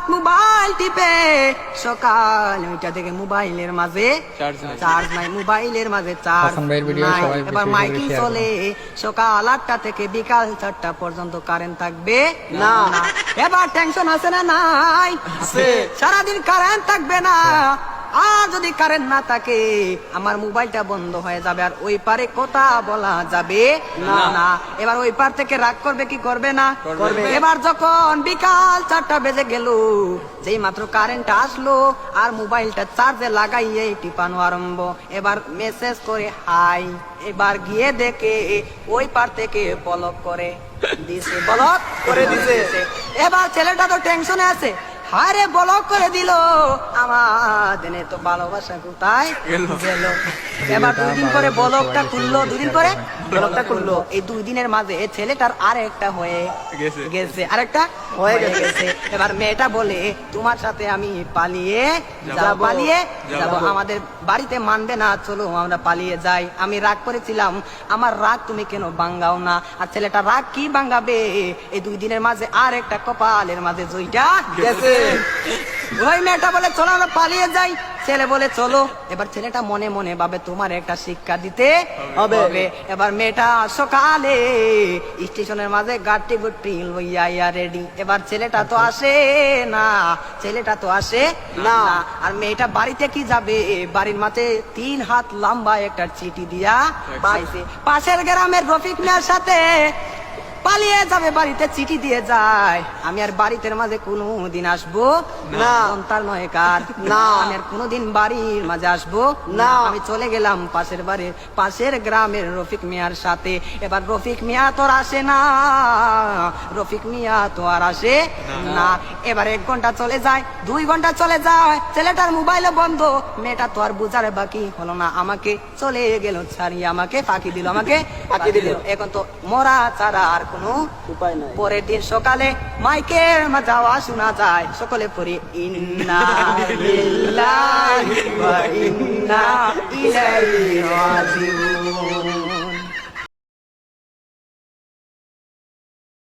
রাত মোবাইল টিপে, সকাল 9টা থেকে মোবাইলের মাঝে চার্জ নাই, মোবাইলের মাঝে চার্জ হাসান ভাইয়ের ভিডিও নাই। সবাই এবার বেশি মাইকিং বেশি share চলে সকাল 8টা থেকে বিকাল 4টা পর্যন্ত, কারেন্ট থাকবে না। এবার টেনশন আছে না নাই? সারাদিন কারেন্ট থাকবে না, আর যদি কারেন্ট না থাকে আমার মোবাইলটা বন্ধ হয়ে যাবে, আর ওই পারে কথা বলা যাবে না। এবার ওই পার থেকে রাগ করবে কি করবে না? করবে। এবার যখন বিকাল 4টা বেজে গেল, যেই মাত্র কারেন্ট আসলো আর মোবাইলটা চার্জে লাগাইয়ে টিপানো আরম্ভ, এবার মেসেজ করে হাই, এবার গিয়ে দেখে ওই পার থেকে ব্লক করে দিছে, ব্লক করে দিছে। এবার ছেলেটা তো টেনশনে আছে, হারে ব্লক করে দিল, আমার দিনে তো ভালোবাসা কোথায় গেল। এবার 2 দিন পরে ব্লকটা খুললো, 2 দিন পরে ব্লকটা খুললো। এই 2 দিনের মাঝে ছেলেটার আরেকটা হয়ে গেছে, আরেকটা হয়ে গেছে। এবার মেয়েটা বলে তোমার সাথে আমি পালিয়ে যাব, আমাদের বাড়িতে মানবে না, চলো আমরা পালিয়ে যাই। আমি রাগ করেছিলাম, আমার রাগ তুমি কেন ভাঙ্গাও না? আর ছেলেটা রাগ কি ভাঙ্গাবে, এই 2 দিনের মাঝে আর একটা কপালের মাঝে জয়টা গেছে। ওই মেয়েটা বলে চলো আমরা পালিয়ে যাই, ছেলে বলে চলো। এবার ছেলেটা মনে মনে ভাবে তোমার একটা শিক্ষা দিতে হবে। এবার মেয়েটা সকালে স্টেশনের মাঝে গাড়ি গুটি লইয়া রেডি। এবার ছেলেটা তো আসে না, আর মেয়েটা বাড়িতে কি যাবে, বাড়ির মাঝে 3 হাত লম্বা একটা চিঠি দিয়া পাইছে, পাশের গ্রামের রফিক মিয়ার সাথে পালিয়ে যাবে, বাড়িতে চিঠি দিয়ে যায়। আমি আর বাড়িতে মাঝে কোনোদিন আসবো না, তার নয় কার না, আমি আর কোনোদিন বাড়ির মাঝে আসবো না। আমি চলে গেলাম পাশের গ্রামের রফিক মিয়ার সাথে। এবার রফিক মিয়া তো আর আসে না, না। এবার 1 ঘন্টা চলে যায়, 2 ঘন্টা চলে যায়, ছেলেটার মোবাইলে বন্ধ। মেয়েটা তো আর বুঝার বাকি হলো না, আমাকে চলে গেল ছাড়িয়ে, আমাকে ফাঁকি দিল। এখন তো মরা ছাড়া আর কোনো উপায় নাই। পরের দিন সকালে মাইকের মাঝে আওয়াজ শোনা যায়, সকলে পড়ি ইন্না লিল্লাহি ওয়া ইন্না ইলাইহি রাজিউন।